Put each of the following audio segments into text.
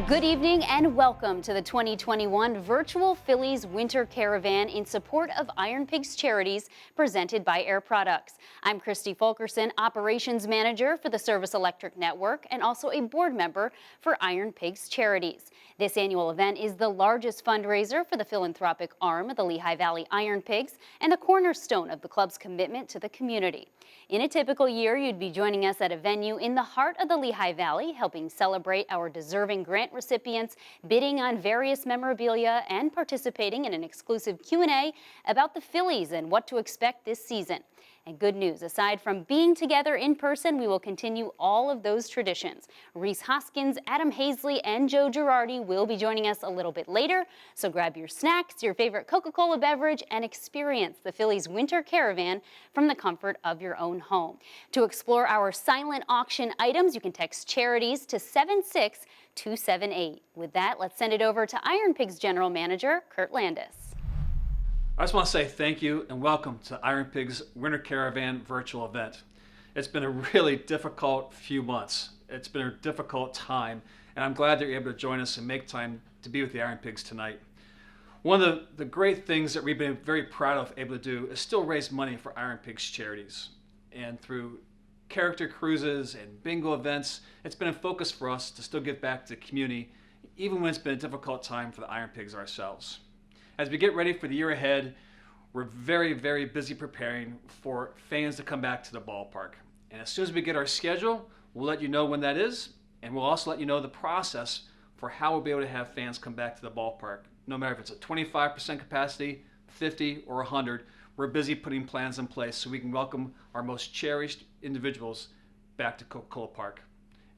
Good evening and welcome to the 2021 Virtual Phillies Winter Caravan in support of IronPigs Charities, presented by Air Products. I'm Christy Fulkerson, Operations Manager for the Service Electric Network and also a board member for IronPigs Charities. This annual event is the largest fundraiser for the philanthropic arm of the Lehigh Valley IronPigs and the cornerstone of the club's commitment to the community. In a typical year, you'd be joining us at a venue in the heart of the Lehigh Valley, helping celebrate our deserving grant recipients, bidding on various memorabilia, and participating in an exclusive Q&A about the Phillies and what to expect this season. And good news, aside from being together in person, we will continue all of those traditions. Rhys Hoskins, Adam Haseley, and Joe Girardi will be joining us a little bit later, so grab your snacks, your favorite Coca-Cola beverage, and experience the Phillies Winter Caravan from the comfort of your own home. To explore our silent auction items, you can text Charities to 76278. With that, let's send it over to IronPigs General Manager Kurt Landis. I just want to say thank you and welcome to IronPigs Winter Caravan virtual event. It's been a really difficult few months. It's been a difficult time, and I'm glad that you're able to join us and make time to be with the IronPigs tonight. One of the great things that we've been very proud of able to do is still raise money for IronPigs Charities. And through character cruises and bingo events, it's been a focus for us to still give back to the community, even when it's been a difficult time for the IronPigs ourselves. As we get ready for the year ahead, we're very, very busy preparing for fans to come back to the ballpark. And as soon as we get our schedule, we'll let you know when that is, and we'll also let you know the process for how we'll be able to have fans come back to the ballpark. No matter if it's a 25% capacity, 50, or 100, we're busy putting plans in place so we can welcome our most cherished individuals back to Coca-Cola Park.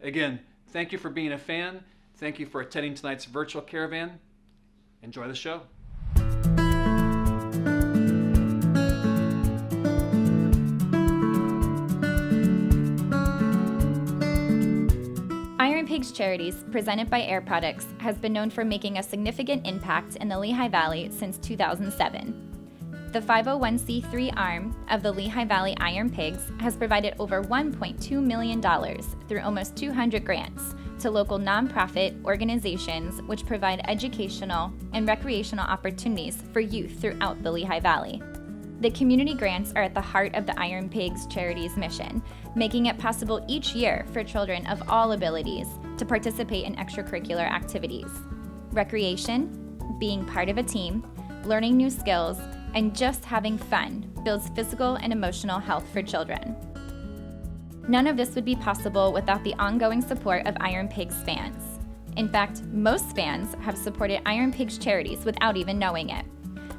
Again, thank you for being a fan. Thank you for attending tonight's virtual caravan. Enjoy the show. IronPigs Charities, presented by Air Products, has been known for making a significant impact in the Lehigh Valley since 2007. The 501c3 arm of the Lehigh Valley IronPigs has provided over $1.2 million through almost 200 grants to local nonprofit organizations which provide educational and recreational opportunities for youth throughout the Lehigh Valley. The community grants are at the heart of the IronPigs Charities mission, making it possible each year for children of all abilities to participate in extracurricular activities. Recreation, being part of a team, learning new skills, and just having fun builds physical and emotional health for children. None of this would be possible without the ongoing support of IronPigs fans. In fact, most fans have supported IronPigs Charities without even knowing it.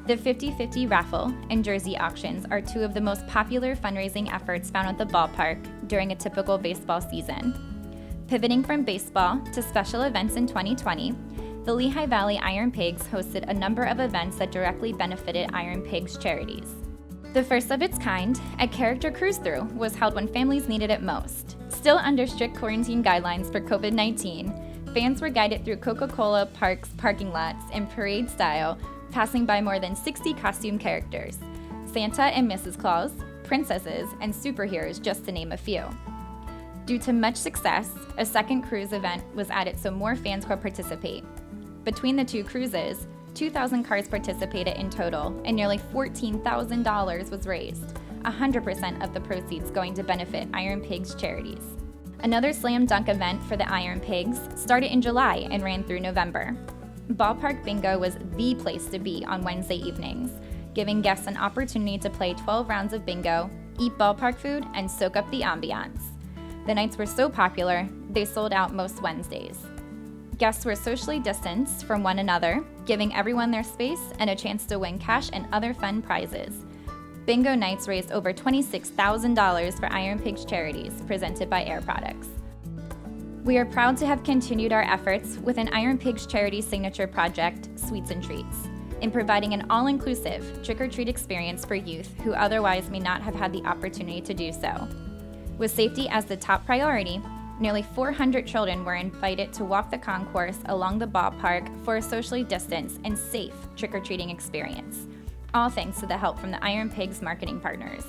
The 50-50 raffle and jersey auctions are two of the most popular fundraising efforts found at the ballpark during a typical baseball season. Pivoting from baseball to special events in 2020, the Lehigh Valley IronPigs hosted a number of events that directly benefited IronPigs Charities. The first of its kind, a character cruise-through, was held when families needed it most. Still under strict quarantine guidelines for COVID-19, fans were guided through Coca-Cola Park's parking lots in parade style, passing by more than 60 costume characters: Santa and Mrs. Claus, princesses, and superheroes, just to name a few. Due to much success, a second cruise event was added so more fans could participate. Between the two cruises, 2,000 cars participated in total, and nearly $14,000 was raised, 100% of the proceeds going to benefit IronPigs Charities. Another slam dunk event for the IronPigs started in July and ran through November. Ballpark Bingo was the place to be on Wednesday evenings, giving guests an opportunity to play 12 rounds of bingo, eat ballpark food, and soak up the ambiance. The nights were so popular, they sold out most Wednesdays. Guests were socially distanced from one another, giving everyone their space and a chance to win cash and other fun prizes. Bingo nights raised over $26,000 for IronPigs Charities, presented by Air Products. We are proud to have continued our efforts with an IronPigs Charity signature project, Sweets and Treats, in providing an all-inclusive trick-or-treat experience for youth who otherwise may not have had the opportunity to do so. With safety as the top priority, nearly 400 children were invited to walk the concourse along the ballpark for a socially distanced and safe trick-or-treating experience, all thanks to the help from the IronPigs marketing partners.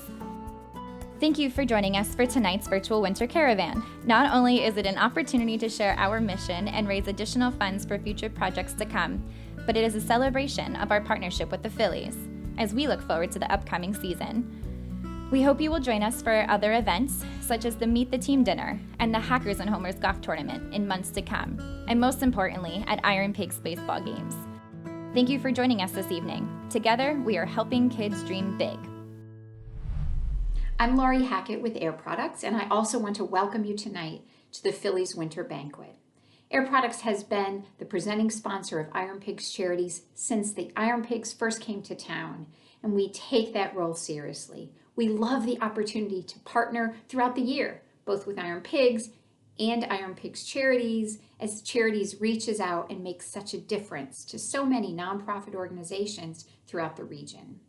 Thank you for joining us for tonight's virtual winter caravan. Not only is it an opportunity to share our mission and raise additional funds for future projects to come, but it is a celebration of our partnership with the Phillies as we look forward to the upcoming season. We hope you will join us for other events, such as the Meet the Team Dinner and the Hackers and Homers Golf Tournament in months to come, and most importantly, at IronPigs baseball games. Thank you for joining us this evening. Together, we are helping kids dream big. I'm Laurie Hackett with Air Products, and I also want to welcome you tonight to the Phillies Winter Banquet. Air Products has been the presenting sponsor of IronPigs Charities since the IronPigs first came to town, and we take that role seriously. We love the opportunity to partner throughout the year, both with IronPigs and IronPigs Charities, as Charities reaches out and makes such a difference to so many nonprofit organizations throughout the region.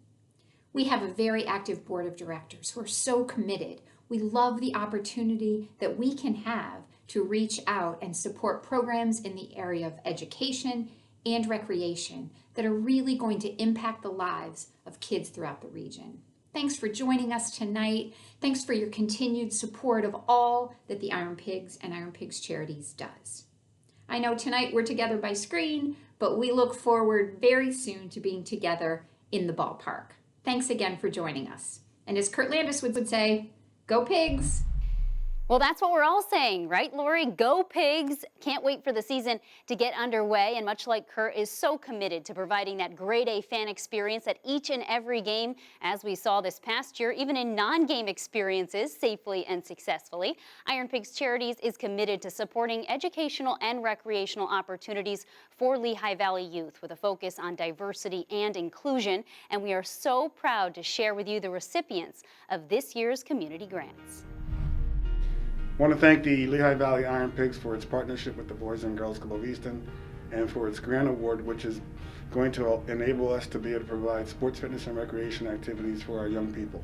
We have a very active board of directors who are so committed. We love the opportunity that we can have to reach out and support programs in the area of education and recreation that are really going to impact the lives of kids throughout the region. Thanks for joining us tonight. Thanks for your continued support of all that the IronPigs and IronPigs Charities does. I know tonight we're together by screen, but we look forward very soon to being together in the ballpark. Thanks again for joining us. And as Kurt Landis would say, go Pigs! Well, that's what we're all saying, right, Lori? Go Pigs! Can't wait for the season to get underway, and much like Kurt, is so committed to providing that grade A fan experience at each and every game, as we saw this past year, even in non-game experiences, safely and successfully. IronPigs Charities is committed to supporting educational and recreational opportunities for Lehigh Valley youth with a focus on diversity and inclusion, and we are so proud to share with you the recipients of this year's community grants. I want to thank the Lehigh Valley IronPigs for its partnership with the Boys and Girls Club of Easton and for its grant award, which is going to enable us to be able to provide sports, fitness, and recreation activities for our young people.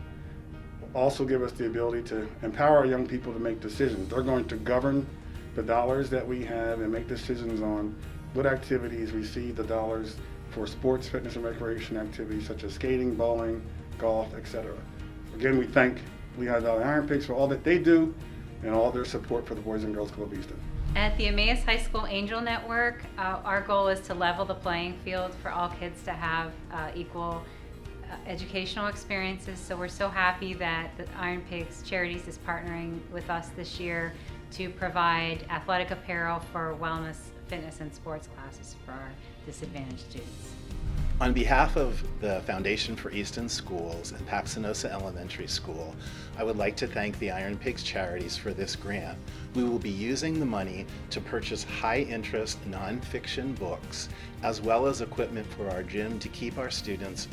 Also give us the ability to empower our young people to make decisions. They're going to govern the dollars that we have and make decisions on what activities receive the dollars for sports, fitness, and recreation activities such as skating, bowling, golf, etc. Again, we thank Lehigh Valley IronPigs for all that they do and all their support for the Boys and Girls Club of Easton. At the Emmaus High School Angel Network, our goal is to level the playing field for all kids to have equal educational experiences. So we're so happy that the IronPigs Charities is partnering with us this year to provide athletic apparel for wellness, fitness, and sports classes for our disadvantaged students. On behalf of the Foundation for Easton Schools and Paxenosa Elementary School, I would like to thank the IronPigs Charities for this grant. We will be using the money to purchase high-interest nonfiction books, as well as equipment for our gym to keep our students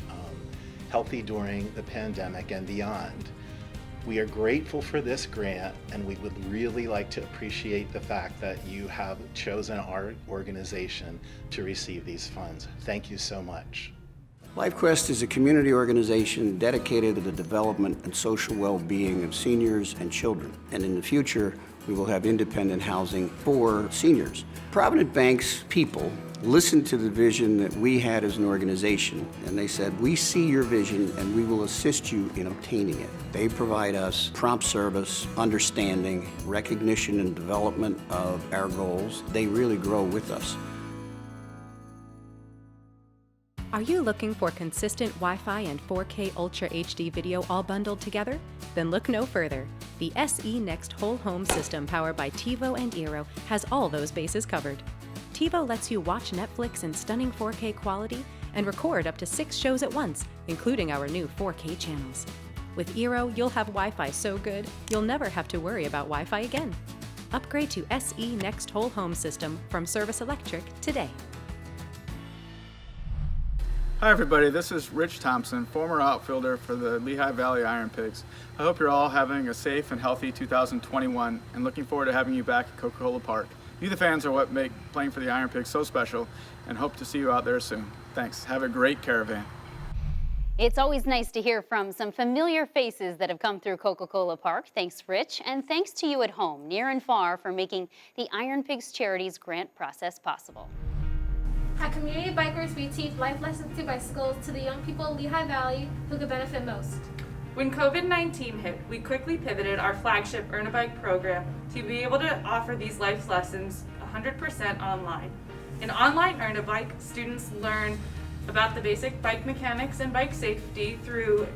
healthy during the pandemic and beyond. We are grateful for this grant, and we would really like to appreciate the fact that you have chosen our organization to receive these funds. Thank you so much. LifeQuest is a community organization dedicated to the development and social well-being of seniors and children. And in the future, we will have independent housing for seniors. Provident Bank's people listened to the vision that we had as an organization, and they said, we see your vision and we will assist you in obtaining it. They provide us prompt service, understanding, recognition and development of our goals. They really grow with us. Are you looking for consistent Wi-Fi and 4K Ultra HD video all bundled together? Then look no further. The SE Next Whole Home system powered by TiVo and Eero has all those bases covered. TiVo lets you watch Netflix in stunning 4K quality and record up to 6 shows at once, including our new 4K channels. With Eero, you'll have Wi-Fi so good, you'll never have to worry about Wi-Fi again. Upgrade to SE Next Whole Home system from Service Electric today. Hi everybody, this is Rich Thompson, former outfielder for the Lehigh Valley IronPigs. I hope you're all having a safe and healthy 2021 and looking forward to having you back at Coca-Cola Park. You the fans are what make playing for the IronPigs so special, and hope to see you out there soon. Thanks. Have a great caravan. It's always nice to hear from some familiar faces that have come through Coca-Cola Park. Thanks, Rich, and thanks to you at home, near and far, for making the IronPigs Charities grant process possible. At community bikers, we teach life lessons through bicycles to the young people of Lehigh Valley who could benefit most. When COVID-19 hit, we quickly pivoted our flagship Earn a Bike program to be able to offer these life lessons 100% online. In online Earn a Bike, students learn about the basic bike mechanics and bike safety through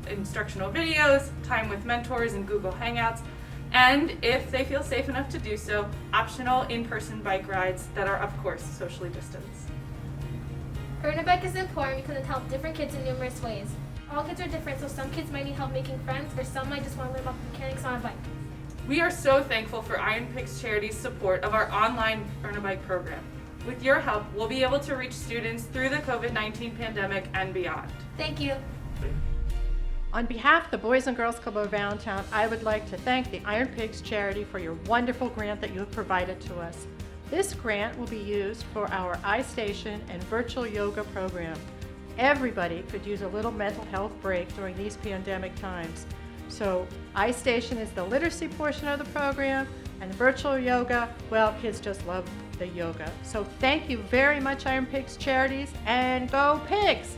instructional videos, time with mentors, and Google Hangouts, and if they feel safe enough to do so, optional in-person bike rides that are, of course, socially distanced. Earn a Bike is important because it helps different kids in numerous ways. All kids are different, so some kids might need help making friends, or some might just want to learn about the mechanics on a bike. We are so thankful for IronPigs Charities' support of our online Earn a Bike program. With your help, we'll be able to reach students through the COVID-19 pandemic and beyond. Thank you. On behalf of the Boys and Girls Club of Allentown, I would like to thank the IronPigs charity for your wonderful grant that you have provided to us. This grant will be used for our iStation and virtual yoga program. Everybody could use a little mental health break during these pandemic times. So iStation is the literacy portion of the program, and virtual yoga, well, kids just love the yoga. So thank you very much, IronPigs Charities, and go Pigs!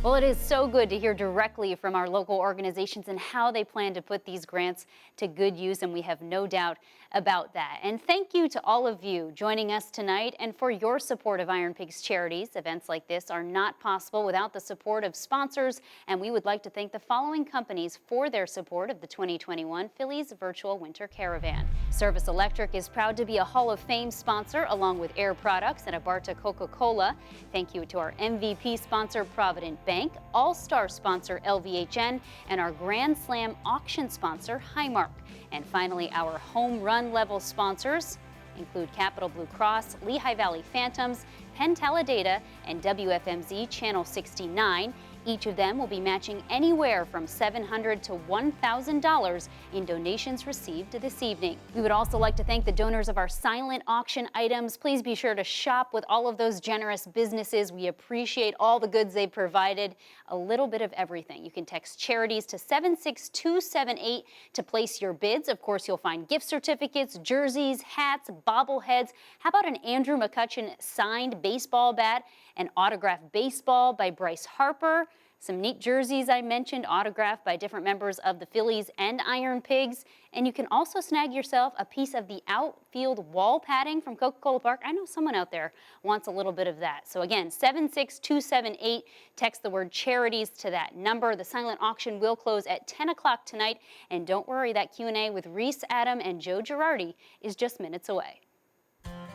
Well, it is so good to hear directly from our local organizations and how they plan to put these grants to good use, and we have no doubt about that. And thank you to all of you joining us tonight and for your support of IronPigs Charities. Events like this are not possible without the support of sponsors, and we would like to thank the following companies for their support of the 2021 Phillies Virtual Winter Caravan. Service Electric is proud to be a Hall of Fame sponsor along with Air Products and Abarta Coca-Cola. Thank you to our MVP sponsor, Provident Bank, All-Star sponsor, LVHN, and our Grand Slam auction sponsor, Highmark. And finally, our home run level sponsors include Capital Blue Cross, Lehigh Valley Phantoms, Penn Taladata, and WFMZ Channel 69. Each of them will be matching anywhere from $700 to $1,000 in donations received this evening. We would also like to thank the donors of our silent auction items. Please be sure to shop with all of those generous businesses. We appreciate all the goods they've provided, a little bit of everything. You can text Charities to 76278 to place your bids. Of course, you'll find gift certificates, jerseys, hats, bobbleheads. How about an Andrew McCutcheon signed baseball bat, an autographed baseball by Bryce Harper, some neat jerseys I mentioned, autographed by different members of the Phillies and IronPigs. And you can also snag yourself a piece of the outfield wall padding from Coca-Cola Park. I know someone out there wants a little bit of that. So again, 76278, text the word Charities to that number. The silent auction will close at 10 o'clock tonight. And don't worry, that Q&A with Rhys, Adam, and Joe Girardi is just minutes away.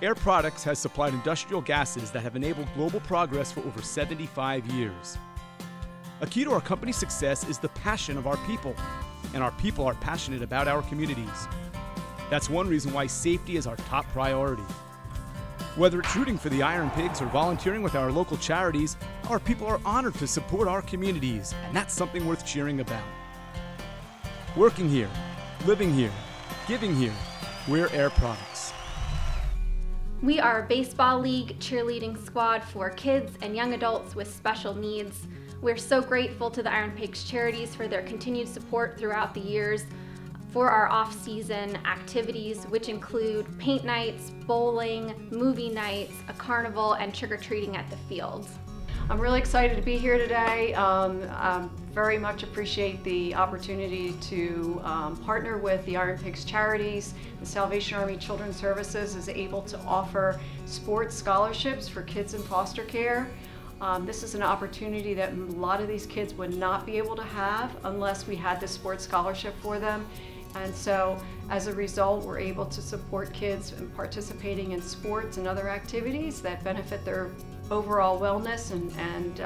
Air Products has supplied industrial gases that have enabled global progress for over 75 years. A key to our company's success is the passion of our people, and our people are passionate about our communities. That's one reason why safety is our top priority. Whether it's rooting for the IronPigs or volunteering with our local charities, our people are honored to support our communities, and that's something worth cheering about. Working here, living here, giving here, we're Air Products. We are a baseball league cheerleading squad for kids and young adults with special needs. We're so grateful to the IronPigs Charities for their continued support throughout the years for our off-season activities, which include paint nights, bowling, movie nights, a carnival, and trick-or-treating at the fields. I'm really excited to be here today. I very much appreciate the opportunity to partner with the IronPigs Charities. The Salvation Army Children's Services is able to offer sports scholarships for kids in foster care. This is an opportunity that a lot of these kids would not be able to have unless we had this sports scholarship for them. And so as a result, we're able to support kids in participating in sports and other activities that benefit their overall wellness and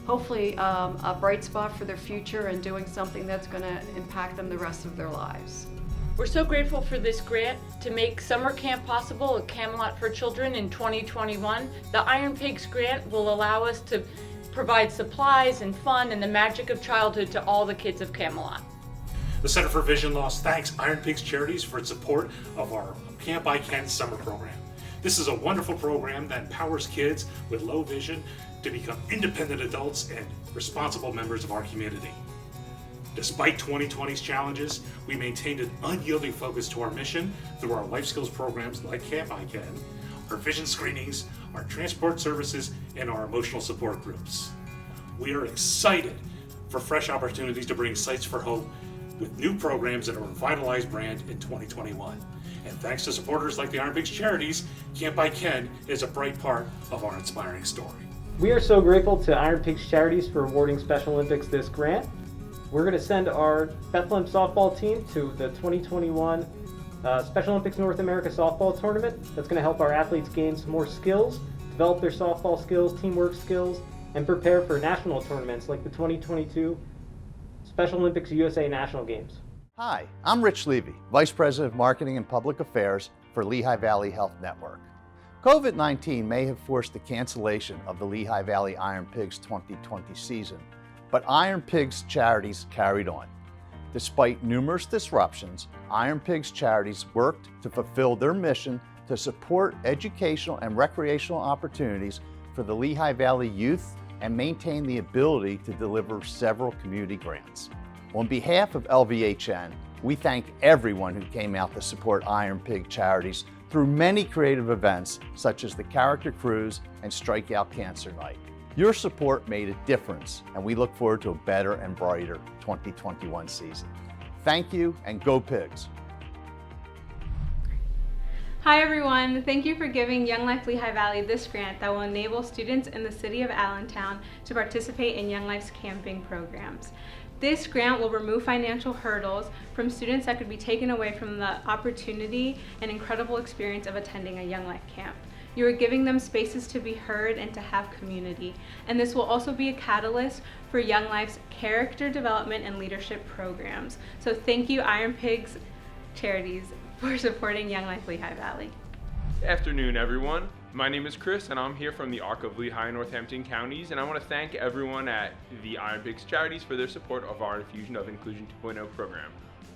hopefully a bright spot for their future and doing something that's going to impact them the rest of their lives. We're so grateful for this grant to make summer camp possible at Camelot for Children in 2021. The IronPigs grant will allow us to provide supplies and fun and the magic of childhood to all the kids of Camelot. The Center for Vision Loss thanks IronPigs Charities for its support of our Camp I Can summer program. This is a wonderful program that empowers kids with low vision to become independent adults and responsible members of our community. Despite 2020's challenges, we maintained an unyielding focus to our mission through our life skills programs like Camp I Can, our vision screenings, our transport services, and our emotional support groups. We are excited for fresh opportunities to bring Sights for Hope with new programs and a revitalized brand in 2021. And thanks to supporters like the IronPigs Charities, Camp by Ken is a bright part of our inspiring story. We are so grateful to IronPigs Charities for awarding Special Olympics this grant. We're going to send our Bethlehem softball team to the 2021 Special Olympics North America softball tournament. That's going to help our athletes gain some more skills, develop their softball skills, teamwork skills, and prepare for national tournaments like the 2022 Special Olympics USA National Games. Hi, I'm Rich Levy, Vice President of Marketing and Public Affairs for Lehigh Valley Health Network. COVID-19 may have forced the cancellation of the Lehigh Valley IronPigs 2020 season, but IronPigs Charities carried on. Despite numerous disruptions, IronPigs Charities worked to fulfill their mission to support educational and recreational opportunities for the Lehigh Valley youth and maintain the ability to deliver several community grants. On behalf of LVHN, we thank everyone who came out to support IronPig Charities through many creative events such as the Character Cruise and Strikeout Cancer Night. Your support made a difference, and we look forward to a better and brighter 2021 season. Thank you, and go Pigs! Hi everyone, thank you for giving Young Life Lehigh Valley this grant that will enable students in the city of Allentown to participate in Young Life's camping programs. This grant will remove financial hurdles from students that could be taken away from the opportunity and incredible experience of attending a Young Life camp. You are giving them spaces to be heard and to have community, and this will also be a catalyst for Young Life's character development and leadership programs. So thank you IronPigs Charities for supporting Young Life Lehigh Valley. Afternoon everyone. My name is Chris and I'm here from the ARC of Lehigh and Northampton counties, and I want to thank everyone at the IronPigs Charities for their support of our Infusion of Inclusion 2.0 program.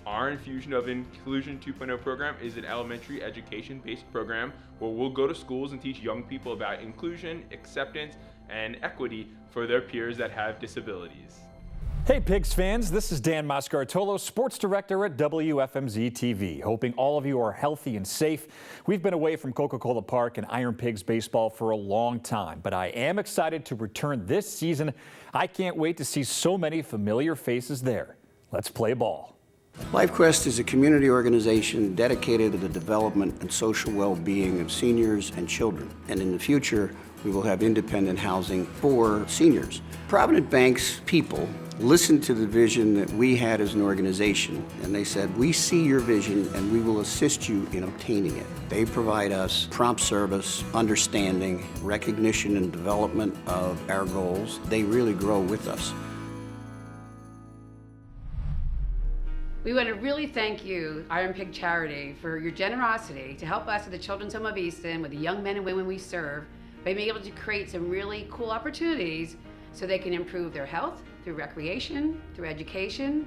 Our Infusion of Inclusion 2.0 program is an elementary education-based program where we'll go to schools and teach young people about inclusion, acceptance, and equity for their peers that have disabilities. Hey Pigs fans, this is Dan Mascartolo, sports director at WFMZ TV. Hoping all of you are healthy and safe. We've been away from Coca-Cola Park and IronPigs baseball for a long time, but I am excited to return this season. I can't wait to see so many familiar faces there. Let's play ball. LifeQuest is a community organization dedicated to the development and social well-being of seniors and children. And in the future, we will have independent housing for seniors. Provident Bank's people listened to the vision that we had as an organization, and they said, we see your vision and we will assist you in obtaining it. They provide us prompt service, understanding, recognition and development of our goals. They really grow with us. We want to really thank you, IronPig Charity, for your generosity to help us at the Children's Home of Easton with the young men and women we serve by being able to create some really cool opportunities so they can improve their health through recreation, through education,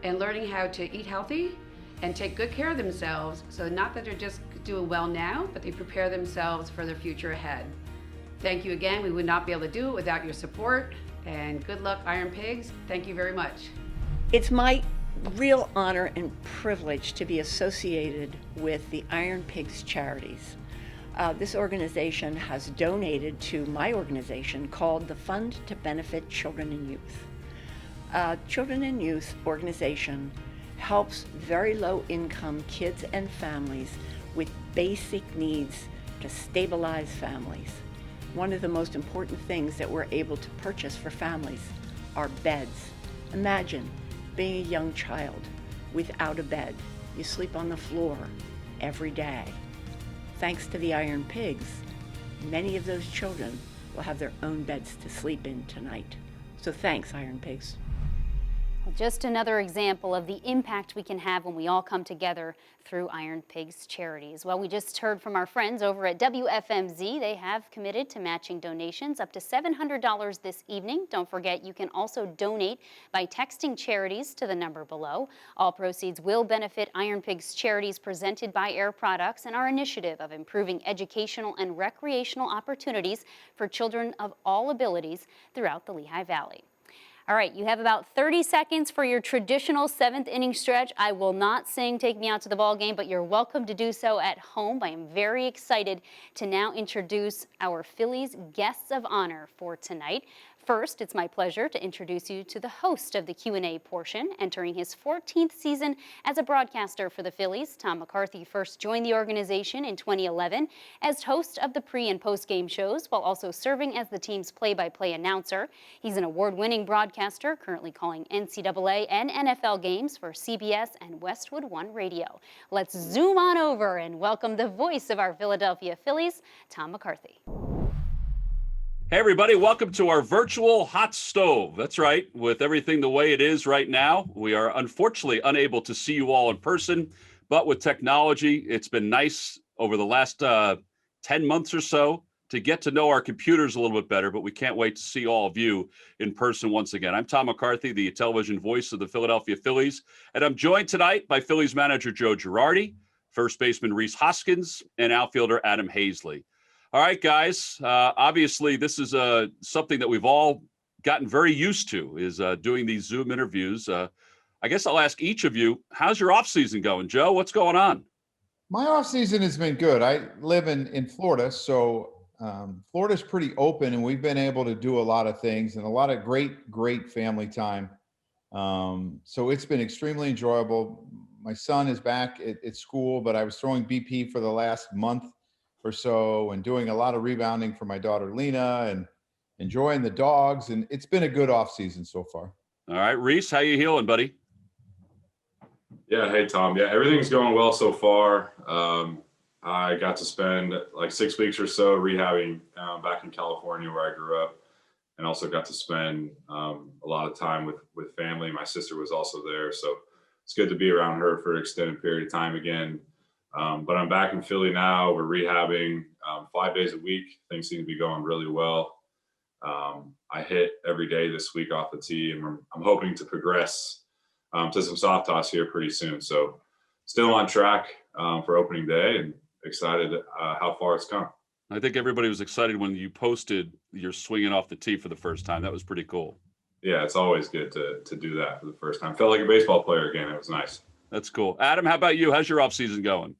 and learning how to eat healthy and take good care of themselves, so not that they're just doing well now, but they prepare themselves for their future ahead. Thank you again. We would not be able to do it without your support, and good luck, IronPigs. Thank you very much. It's my real honor and privilege to be associated with the IronPigs Charities. This organization has donated to my organization called the Fund to Benefit Children and Youth. Children and Youth organization helps very low-income kids and families with basic needs to stabilize families. One of the most important things that we're able to purchase for families are beds. Imagine being a young child without a bed. You sleep on the floor every day. Thanks to the IronPigs, many of those children will have their own beds to sleep in tonight. So thanks, IronPigs. Well, just another example of the impact we can have when we all come together through IronPigs Charities. Well, we just heard from our friends over at WFMZ. They have committed to matching donations up to $700 this evening. Don't forget, you can also donate by texting Charities to the number below. All proceeds will benefit IronPigs Charities presented by Air Products and our initiative of improving educational and recreational opportunities for children of all abilities throughout the Lehigh Valley. All right, you have about 30 seconds for your traditional seventh inning stretch. I will not sing Take Me Out to the Ball Game, but you're welcome to do so at home. I am very excited to now introduce our Phillies guests of honor for tonight. First, it's my pleasure to introduce you to the host of the Q&A portion. Entering his 14th season as a broadcaster for the Phillies, Tom McCarthy first joined the organization in 2011 as host of the pre- and post-game shows, while also serving as the team's play-by-play announcer. He's an award-winning broadcaster, currently calling NCAA and NFL games for CBS and Westwood One Radio. Let's zoom on over and welcome the voice of our Philadelphia Phillies, Tom McCarthy. Hey everybody, welcome to our virtual hot stove. That's right, with everything the way it is right now, we are unfortunately unable to see you all in person, but with technology, it's been nice over the last 10 months or so to get to know our computers a little bit better, but we can't wait to see all of you in person once again. I'm Tom McCarthy, the television voice of the Philadelphia Phillies, and I'm joined tonight by Phillies manager Joe Girardi, first baseman Rhys Hoskins, and outfielder Adam Haseley. All right, guys, obviously this is something that we've all gotten very used to, is doing these Zoom interviews. I guess I'll ask each of you, how's your off season going? Joe, what's going on? My off season has been good. I live in Florida, so Florida's pretty open, and we've been able to do a lot of things and a lot of great family time. So it's been extremely enjoyable. My son is back at school, but I was throwing BP for the last month or so and doing a lot of rebounding for my daughter Lena and enjoying the dogs, and it's been a good off season so far. All right, Rhys, how you healing, buddy? Yeah, hey Tom. Yeah, everything's going well so far. I got to spend like 6 weeks or so rehabbing back in California where I grew up, and also got to spend a lot of time with family. My sister was also there, so it's good to be around her for an extended period of time again. But I'm back in Philly now. We're rehabbing 5 days a week. Things seem to be going really well. I hit every day this week off the tee, and I'm hoping to progress to some soft toss here pretty soon. So still on track for opening day, and excited how far it's come. I think everybody was excited when you posted you're swinging off the tee for the first time. That was pretty cool. Yeah, it's always good to do that for the first time. Felt like a baseball player again. It was nice. That's cool. Adam, how about you? How's your off season going?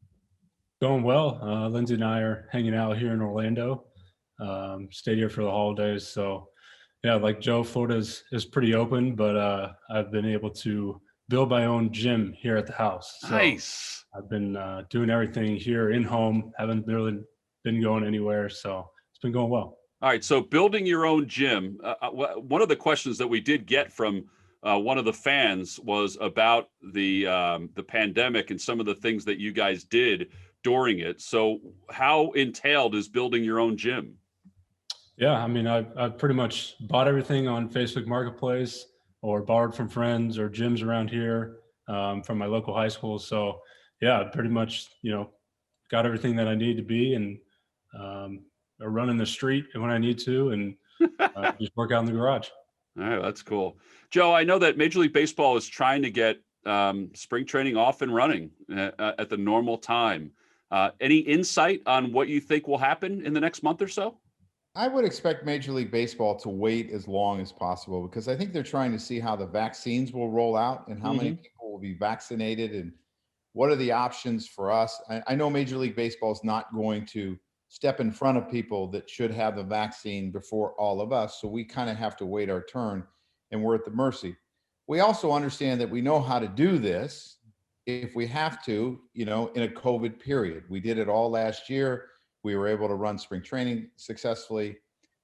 Going well. Lindsay and I are hanging out here in Orlando. Stayed here for the holidays. So yeah, like Joe, Florida is pretty open, but I've been able to build my own gym here at the house. So nice. I've been doing everything here in home. Haven't really been going anywhere. So it's been going well. All right. So building your own gym. One of the questions that we did get from one of the fans was about the pandemic and some of the things that you guys did during it. So how entailed is building your own gym? Yeah, I mean, I've pretty much bought everything on Facebook Marketplace or borrowed from friends or gyms around here from my local high school. So yeah, pretty much, got everything that I need to be, and I run in the street when I need to, and just work out in the garage. All right, that's cool. Joe, I know that Major League Baseball is trying to get spring training off and running at the normal time. Any insight on what you think will happen in the next month or so? I would expect Major League Baseball to wait as long as possible, because I think they're trying to see how the vaccines will roll out and how many people will be vaccinated and what are the options for us. I know Major League Baseball is not going to step in front of people that should have the vaccine before all of us. So we kind of have to wait our turn, and we're at the mercy. We also understand that we know how to do this if we have to, in a COVID period. We did it all last year. We were able to run spring training successfully.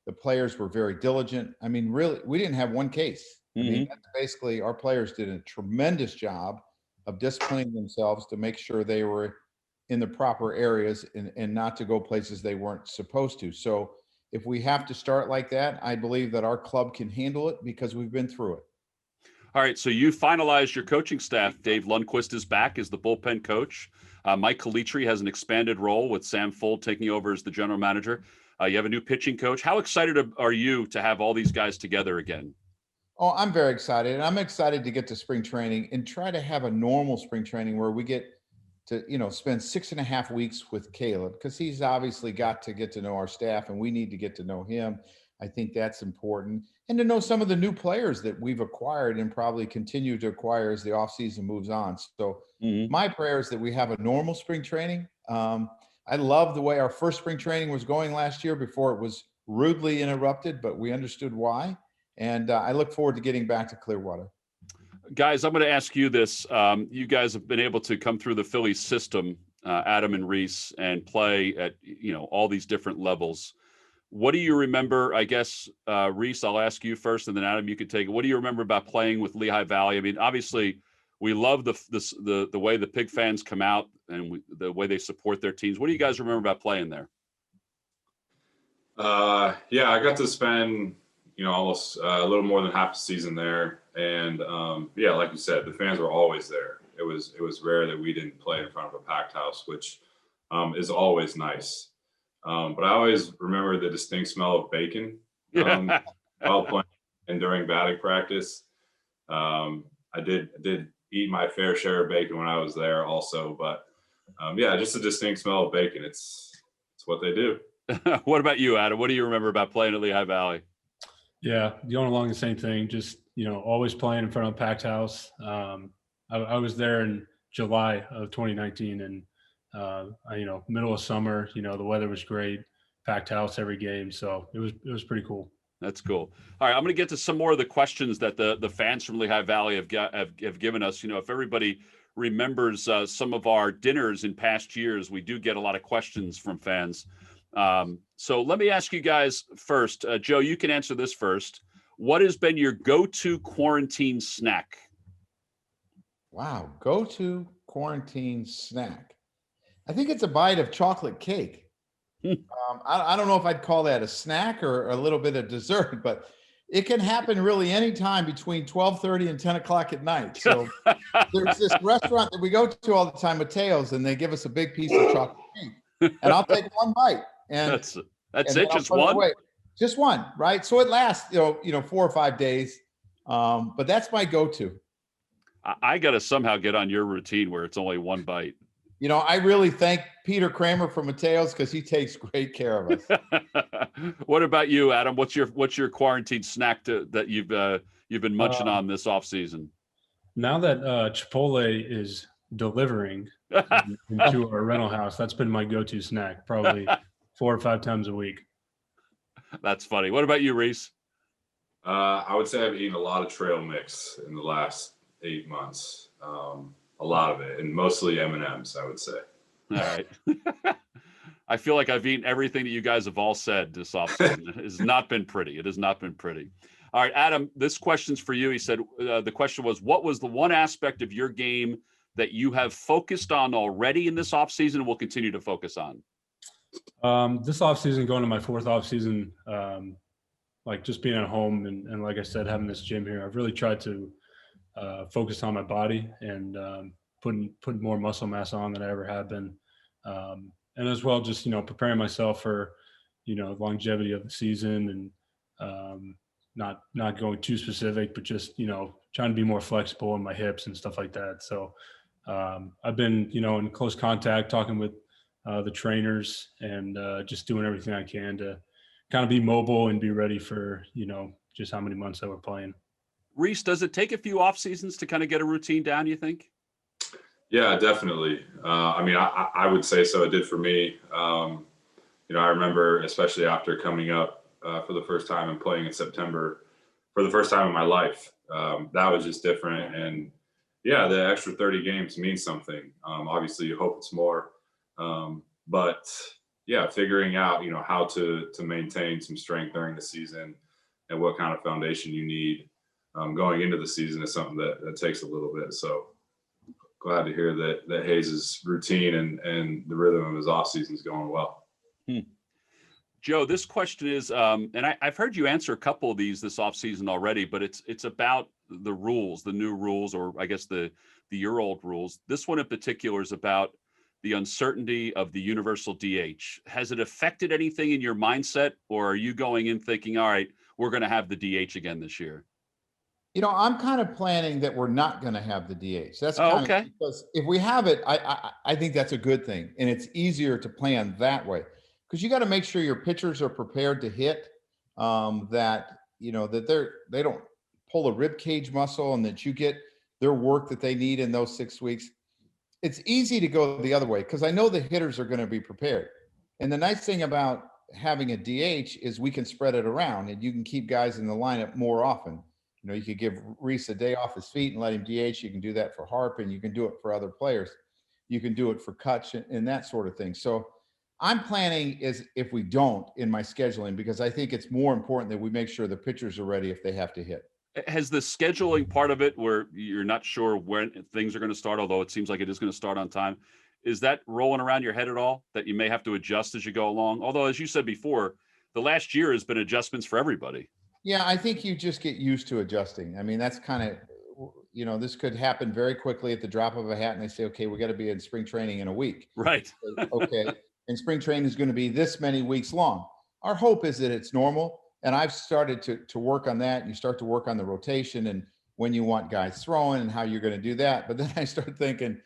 The players were very diligent. I mean, really, we didn't have one case. I mean, that's basically, our players did a tremendous job of disciplining themselves to make sure they were in the proper areas and not to go places they weren't supposed to. So if we have to start like that, I believe that our club can handle it because we've been through it. All right, so you finalized your coaching staff. Dave Lundquist is back as the bullpen coach. Mike Calitri has an expanded role with Sam Fuld taking over as the general manager. You have a new pitching coach. How excited are you to have all these guys together again? Oh, I'm very excited. I'm excited to get to spring training and try to have a normal spring training where we get to, spend 6.5 weeks with Caleb, because he's obviously got to get to know our staff and we need to get to know him. I think that's important. And to know some of the new players that we've acquired and probably continue to acquire as the offseason moves on. So my prayer is that we have a normal spring training. I love the way our first spring training was going last year before it was rudely interrupted, but we understood why. And I look forward to getting back to Clearwater. Guys, I'm going to ask you this. You guys have been able to come through the Phillies system, Adam and Rhys, and play at, all these different levels. What do you remember? I guess, Rhys, I'll ask you first, and then Adam, you could take it. What do you remember about playing with Lehigh Valley? I mean, obviously, we love the way the Pig fans come out and the way they support their teams. What do you guys remember about playing there? Yeah, I got to spend, almost a little more than half the season there. And yeah, like you said, the fans were always there. It was rare that we didn't play in front of a packed house, which is always nice. But I always remember the distinct smell of bacon while playing and during batting practice. I did eat my fair share of bacon when I was there also, but yeah, just a distinct smell of bacon. It's what they do. What about you, Adam? What do you remember about playing at Lehigh Valley? Yeah, going along the same thing. Just always playing in front of a packed house. I was there in July of 2019, and middle of summer. The weather was great, packed house every game, so it was pretty cool. That's cool. All right, I'm going to get to some more of the questions that the fans from Lehigh Valley have given us. If everybody remembers some of our dinners in past years, we do get a lot of questions from fans. So let me ask you guys first. Joe, you can answer this first. What has been your go-to quarantine snack? Wow, go-to quarantine snack. I think it's a bite of chocolate cake. I don't know if I'd call that a snack or a little bit of dessert, but it can happen really anytime between 12:30 and 10 o'clock at night. So there's this restaurant that we go to all the time, Mateo's, and they give us a big piece of chocolate cake, and I'll take one bite. And that's and it, just one. Just one, right? So it lasts, 4 or 5 days. But that's my go-to. I got to somehow get on your routine where it's only one bite. I really thank Peter Kramer from Mateo's because he takes great care of us. What about you, Adam? What's your quarantine snack that you've been munching on this off season? Now that Chipotle is delivering into our rental house, that's been my go-to snack, probably 4 or 5 times a week. That's funny. What about you, Rhys? I would say I've eaten a lot of trail mix in the last 8 months. A lot of it, and mostly M&Ms, I would say. All right. I feel like I've eaten everything that you guys have all said this offseason. It has not been pretty. It has not been pretty. All right, Adam, this question's for you. He said, the question was, what was the one aspect of your game that you have focused on already in this offseason and will continue to focus on? This offseason, going to my 4th offseason, like just being at home and like I said, having this gym here, I've really tried to focus on my body and putting more muscle mass on than I ever have been. And as well, just, preparing myself for, longevity of the season and not going too specific, but just, trying to be more flexible in my hips and stuff like that. So I've been, in close contact, talking with the trainers and just doing everything I can to kind of be mobile and be ready for, just how many months that we're playing. Rhys, does it take a few off seasons to kind of get a routine down, you think? Yeah, definitely. I would say so. It did for me. I remember, especially after coming up for the first time and playing in September for the first time in my life, that was just different. And yeah, the extra 30 games means something. Obviously, you hope it's more. But yeah, figuring out, how to maintain some strength during the season and what kind of foundation you need going into the season is something that takes a little bit. So glad to hear that Hayes' routine and the rhythm of his off season is going well. Joe, this question is, and I've heard you answer a couple of these this off season already, but it's about the rules, the new rules, or I guess the year-old rules. This one in particular is about the uncertainty of the universal DH. Has it affected anything in your mindset, or are you going in thinking, all right, we're going to have the DH again this year? I'm kind of planning that we're not going to have the DH. That's kind okay. of, because if we have it, I think that's a good thing, and it's easier to plan that way because you got to make sure your pitchers are prepared to hit. That they don't pull a rib cage muscle, and that you get their work that they need in those 6 weeks. It's easy to go the other way because I know the hitters are going to be prepared. And the nice thing about having a DH is we can spread it around and you can keep guys in the lineup more often. You know, you could give Rhys a day off his feet and let him DH. You can do that for Harp, and you can do it for other players. You can do it for Kutch and that sort of thing. So I'm planning is if we don't in my scheduling, because I think it's more important that we make sure the pitchers are ready if they have to hit. Has the scheduling part of it where you're not sure when things are going to start, although it seems like it is going to start on time, is that rolling around your head at all, that you may have to adjust as you go along? Although, as you said before, the last year has been adjustments for everybody. Yeah, I think you just get used to adjusting. I mean, that's kind of, you know, this could happen very quickly at the drop of a hat, and they say, okay, we got to be in spring training in a week. Right. Okay. And spring training is going to be this many weeks long. Our hope is that it's normal. And I've started to work on that. You start to work on the rotation and when you want guys throwing and how you're going to do that. But then I start thinking,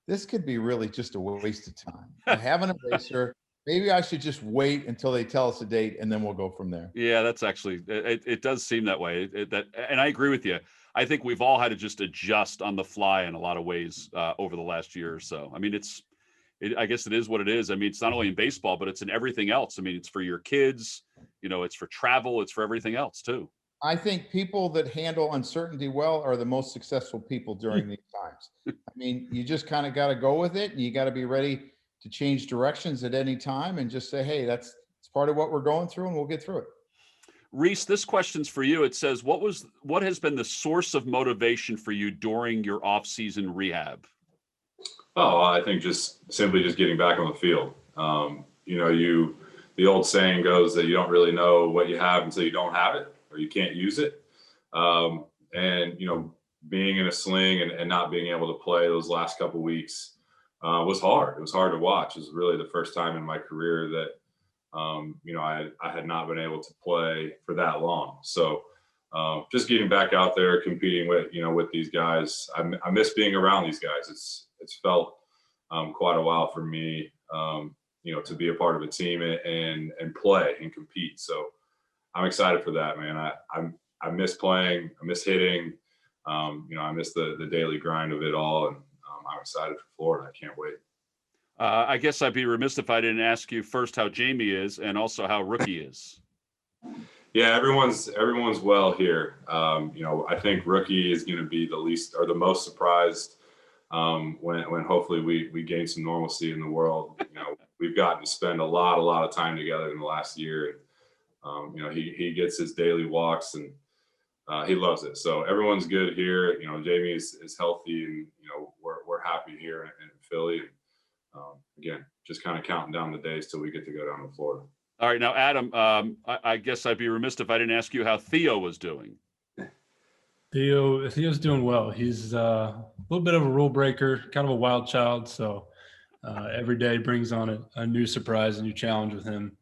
this could be really just a waste of time. I have an eraser. Maybe I should just wait until they tell us a date and then we'll go from there. Yeah, that's actually, it does seem that way. And I agree with you. I think we've all had to just adjust on the fly in a lot of ways over the last year or so. I mean, I guess it is what it is. I mean, it's not only in baseball, but it's in everything else. I mean, it's for your kids, you know, it's for travel, it's for everything else too. I think people that handle uncertainty well are the most successful people during these times. I mean, you just kind of got to go with it, and you got to be ready to change directions at any time and just say, hey, it's part of what we're going through and we'll get through it. Rhys, this question's for you. It says, what has been the source of motivation for you during your off-season rehab? Oh, I think just simply getting back on the field. You know, the old saying goes that you don't really know what you have until you don't have it or you can't use it. And, you know, being in a sling and not being able to play those last couple of weeks was hard. It was hard to watch. It was really the first time in my career that, you know, I had not been able to play for that long. So just getting back out there, competing with these guys. I miss being around these guys. It's felt quite a while for me, you know, to be a part of a team and play and compete. So I'm excited for that, man. I miss playing. I miss hitting. You know, I miss the daily grind of it all. And I'm excited for Florida. I can't wait. I guess I'd be remiss if I didn't ask you first how Jamie is and also how Rookie is. Yeah, everyone's well here. You know, I think Rookie is going to be the least or the most surprised when hopefully we gain some normalcy in the world. You know, we've gotten to spend a lot of time together in the last year. You know, he gets his daily walks and he loves it. So everyone's good here. You know, Jamie is healthy, and you know we're happy here in Philly. Again, just kind of counting down the days till we get to go down to Florida. All right, now Adam, I guess I'd be remiss if I didn't ask you how Theo was doing. Theo's doing well. He's a little bit of a rule breaker, kind of a wild child. So every day brings on a new surprise, a new challenge with him.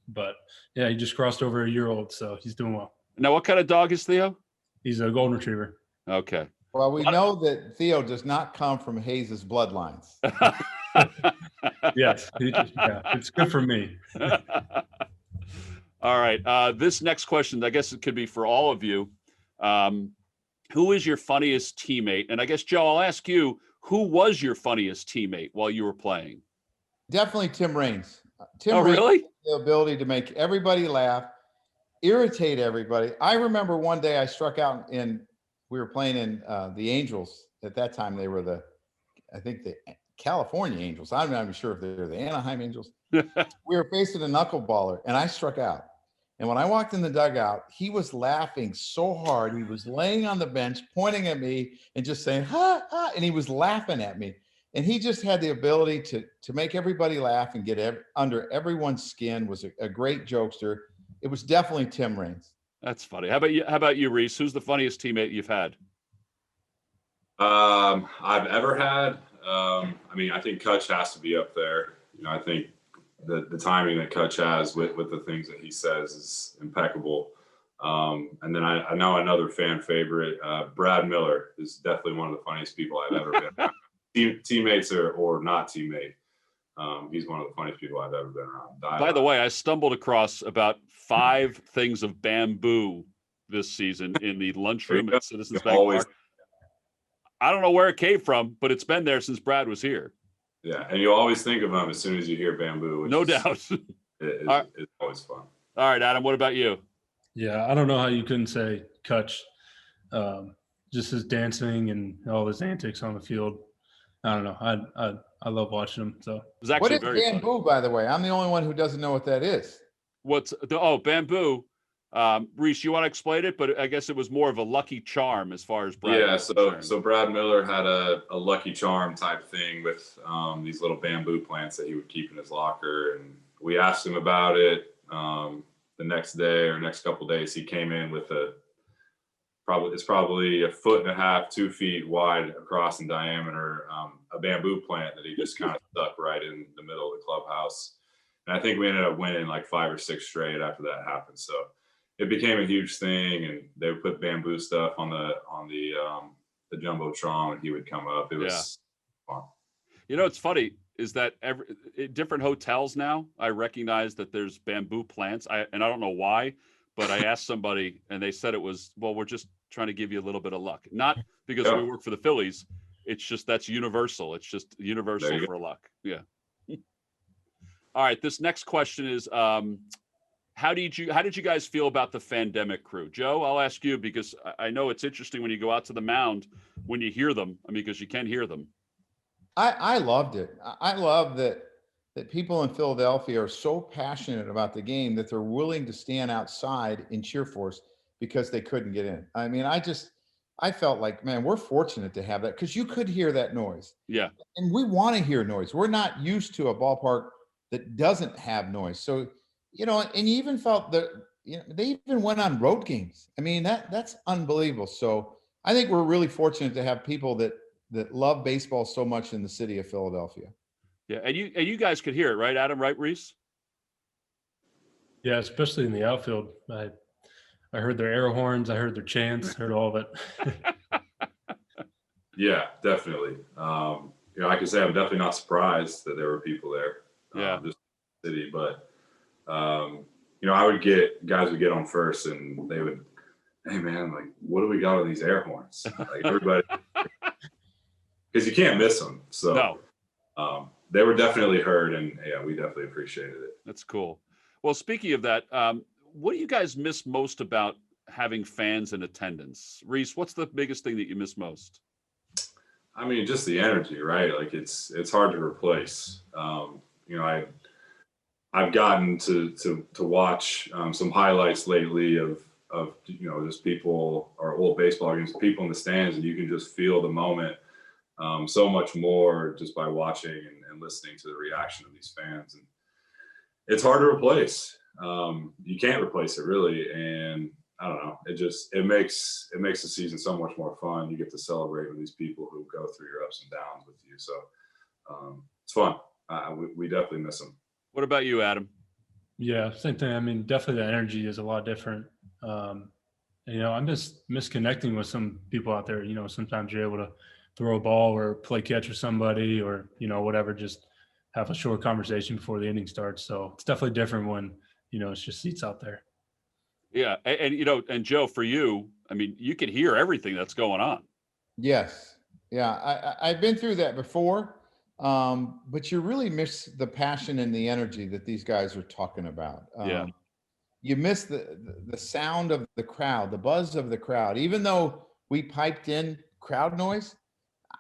But yeah, he just crossed over a year old, so he's doing well. Now, what kind of dog is Theo? He's a golden retriever. Okay. Well, we know that Theo does not come from Hayes's bloodlines. Yes, it's good for me. All right. This next question, I guess it could be for all of you. Who is your funniest teammate? And I guess, Joe, I'll ask you, who was your funniest teammate while you were playing? Definitely Tim Raines. Oh, really? The ability to make everybody laugh, irritate everybody. I remember one day I struck out we were playing in the Angels. At that time, they were I think the California Angels. I'm not even sure if they're the Anaheim Angels. We were facing a knuckleballer, and I struck out. And when I walked in the dugout, he was laughing so hard. He was laying on the bench, pointing at me and just saying, ha, ha, and he was laughing at me. And he just had the ability to make everybody laugh and get under everyone's skin, was a great jokester. It was definitely Tim Raines. That's funny. How about you, Rhys? Who's the funniest teammate you've had? I've ever had. I mean, I think Kutch has to be up there. You know, I think the timing that Kutch has with the things that he says is impeccable. And then I know another fan favorite, Brad Miller, is definitely one of the funniest people I've ever been around. Teammates or not teammate. He's one of the funniest people I've ever been around. By the way, I stumbled across about 5 things of bamboo this season in the lunchroom at Citizens Bank Park. I don't know where it came from, but it's been there since Brad was here. Yeah, and you always think of him as soon as you hear bamboo. No doubt. It's always fun. All right, Adam, what about you? Yeah, I don't know how you couldn't say Kutch. Just his dancing and all his antics on the field. I don't know. I love watching him. So It was What actually is very bamboo, funny. by the way? I'm the only one who doesn't know what that is. Bamboo. Rhys, you want to explain it? But I guess it was more of a lucky charm as far as Brad. Yeah, so Brad Miller had a lucky charm type thing with these little bamboo plants that he would keep in his locker, and we asked him about it. The next day or next couple days, he came in with probably 1.5 feet, 2 feet wide across in diameter, a bamboo plant that he just kind of stuck right in the middle of the clubhouse. And I think we ended up winning like 5 or 6 straight after that happened. So it became a huge thing, and they would put bamboo stuff on the jumbotron when he would come up. It was fun. You know, it's funny is that different hotels now, I recognize that there's bamboo plants. I don't know why, but I asked somebody and they said it was, well, we're just trying to give you a little bit of luck. Not because we work for the Phillies. It's just that's universal. It's just universal for luck. Yeah. All right. This next question is, how did you guys feel about the Fandemic crew? Joe, I'll ask you because I know it's interesting when you go out to the mound when you hear them. I mean, because you can hear them. I loved it. I love that people in Philadelphia are so passionate about the game that they're willing to stand outside and cheer for us because they couldn't get in. I mean, I felt like, man, we're fortunate to have that because you could hear that noise. Yeah. And we want to hear noise. We're not used to a ballpark that doesn't have noise. So, you know, and you even felt that, you know, they even went on road games. I mean, that's unbelievable. So I think we're really fortunate to have people that love baseball so much in the city of Philadelphia. Yeah, and you guys could hear it, right, Adam? Right, Rhys? yeah, especially in the outfield. I heard their air horns. I heard their chants. Heard all of it. Yeah, definitely. You know, I can say I'm definitely not surprised that there were people there. Just the city, but you know, guys would get on first, and they would, hey man, like, what do we got on these air horns? Like everybody, because you can't miss them. So they were definitely heard, and yeah, we definitely appreciated it. That's cool. Well, speaking of that, what do you guys miss most about having fans in attendance? Rhys, what's the biggest thing that you miss most? I mean, just the energy, right? Like it's hard to replace. You know, I've gotten to watch some highlights lately of you know, just people or old baseball games, people in the stands, and you can just feel the moment so much more just by watching and listening to the reaction of these fans. And it's hard to replace. You can't replace it really. And I don't know, it makes the season so much more fun. You get to celebrate with these people who go through your ups and downs with you. So it's fun. We definitely miss them. What about you, Adam? Yeah, same thing. I mean, definitely the energy is a lot different. You know, I'm just misconnecting with some people out there. You know, sometimes you're able to throw a ball or play catch with somebody or, you know, whatever, just have a short conversation before the inning starts. So it's definitely different when, you know, it's just seats out there. Yeah. And you know, and Joe, for you, I mean, you can hear everything that's going on. Yes. Yeah. I've been through that before. But you really miss the passion and the energy that these guys are talking about. You miss the sound of the crowd, the buzz of the crowd. Even though we piped in crowd noise,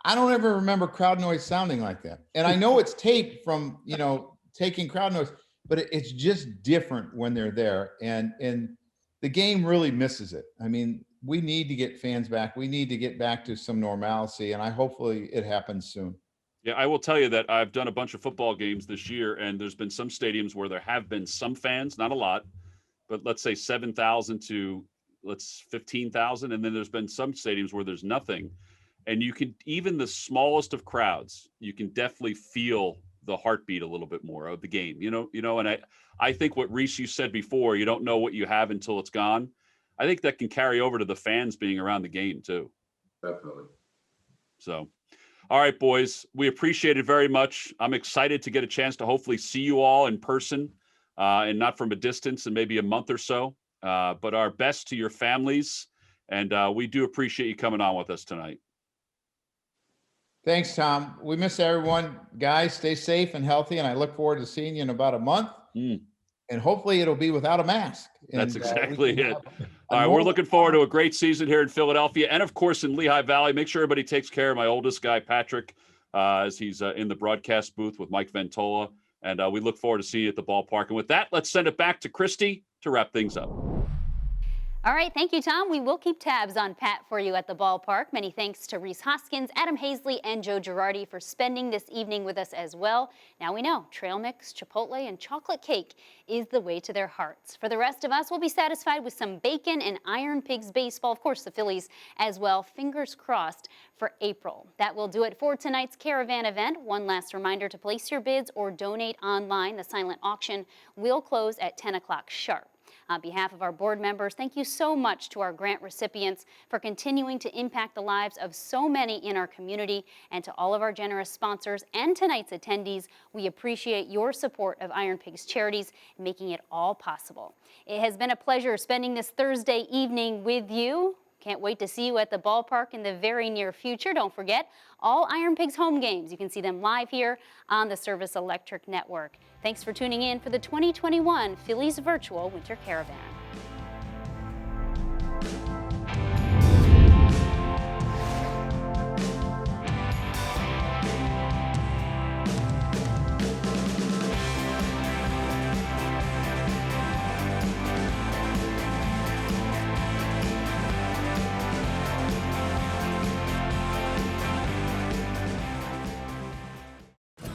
I don't ever remember crowd noise sounding like that. And I know it's taped from, you know, taking crowd noise, but it's just different when they're there. And the game really misses it. I mean, we need to get fans back. We need to get back to some normalcy, and hopefully it happens soon. Yeah, I will tell you that I've done a bunch of football games this year, and there's been some stadiums where there have been some fans, not a lot, but let's say 7,000 to 15,000. And then there's been some stadiums where there's nothing. And you can, even the smallest of crowds, you can definitely feel the heartbeat a little bit more of the game, you know, and I think what Rhys, you said before, you don't know what you have until it's gone. I think that can carry over to the fans being around the game too. Definitely. So, all right, boys, we appreciate it very much. I'm excited to get a chance to hopefully see you all in person and not from a distance in maybe a month or so, but our best to your families. And we do appreciate you coming on with us tonight. Thanks, Tom. We miss everyone. Guys, stay safe and healthy, and I look forward to seeing you in about a month. and hopefully it'll be without a mask. That's And, exactly we can it. have All right, we're looking forward to a great season here in Philadelphia and, of course, in Lehigh Valley. Make sure everybody takes care of my oldest guy, Patrick, as he's in the broadcast booth with Mike Ventola. And we look forward to seeing you at the ballpark. And with that, let's send it back to Christy to wrap things up. All right, thank you, Tom. We will keep tabs on Pat for you at the ballpark. Many thanks to Rhys Hoskins, Adam Haseley, and Joe Girardi for spending this evening with us as well. Now we know trail mix, Chipotle, and chocolate cake is the way to their hearts. For the rest of us, we'll be satisfied with some bacon and IronPigs baseball. Of course, the Phillies as well. Fingers crossed for April. That will do it for tonight's Caravan event. One last reminder to place your bids or donate online. The silent auction will close at 10 o'clock sharp. On behalf of our board members, thank you so much to our grant recipients for continuing to impact the lives of so many in our community, and to all of our generous sponsors and tonight's attendees. We appreciate your support of IronPigs Charities, making it all possible. It has been a pleasure spending this Thursday evening with you. Can't wait to see you at the ballpark in the very near future. Don't forget, all IronPigs home games, you can see them live here on the Service Electric Network. Thanks for tuning in for the 2021 Phillies Virtual Winter Caravan.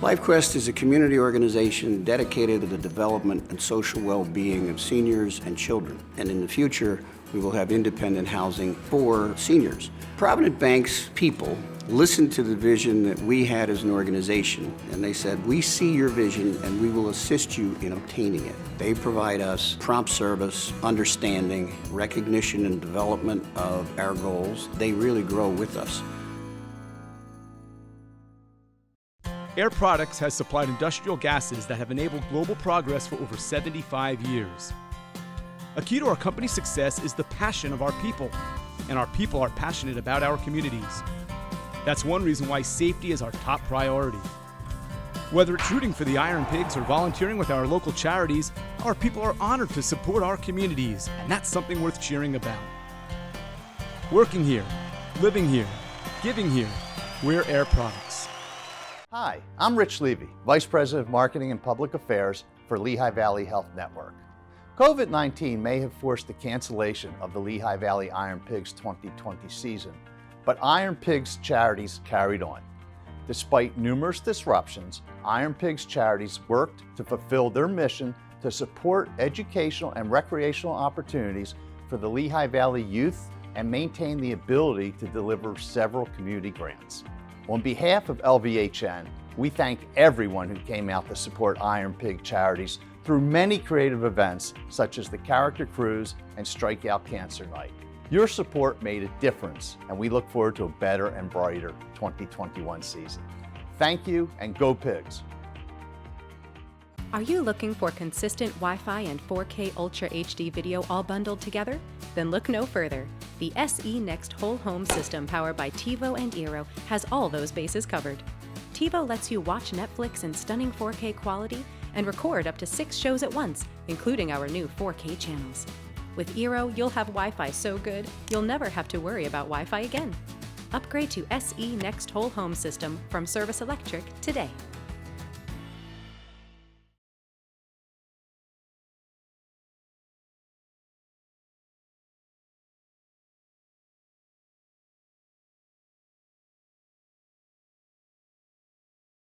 LifeQuest is a community organization dedicated to the development and social well-being of seniors and children. And in the future, we will have independent housing for seniors. Provident Bank's people listened to the vision that we had as an organization, and they said, we see your vision and we will assist you in obtaining it. They provide us prompt service, understanding, recognition and development of our goals. They really grow with us. Air Products has supplied industrial gases that have enabled global progress for over 75 years. A key to our company's success is the passion of our people, and our people are passionate about our communities. That's one reason why safety is our top priority. Whether it's rooting for the IronPigs or volunteering with our local charities, our people are honored to support our communities, and that's something worth cheering about. Working here, living here, giving here, we're Air Products. Hi, I'm Rich Levy, Vice President of Marketing and Public Affairs for Lehigh Valley Health Network. COVID-19 may have forced the cancellation of the Lehigh Valley IronPigs 2020 season, but IronPigs Charities carried on. Despite numerous disruptions, IronPigs Charities worked to fulfill their mission to support educational and recreational opportunities for the Lehigh Valley youth and maintain the ability to deliver several community grants. On behalf of LVHN, we thank everyone who came out to support IronPig Charities through many creative events such as the Character Cruise and Strikeout Cancer Night. Your support made a difference, and we look forward to a better and brighter 2021 season. Thank you, and go Pigs! Are you looking for consistent Wi-Fi and 4K Ultra HD video all bundled together? Then look no further. The SE Next Whole Home system powered by TiVo and Eero has all those bases covered. TiVo lets you watch Netflix in stunning 4K quality and record up to 6 shows at once, including our new 4K channels. With Eero, you'll have Wi-Fi so good, you'll never have to worry about Wi-Fi again. Upgrade to SE Next Whole Home system from Service Electric today.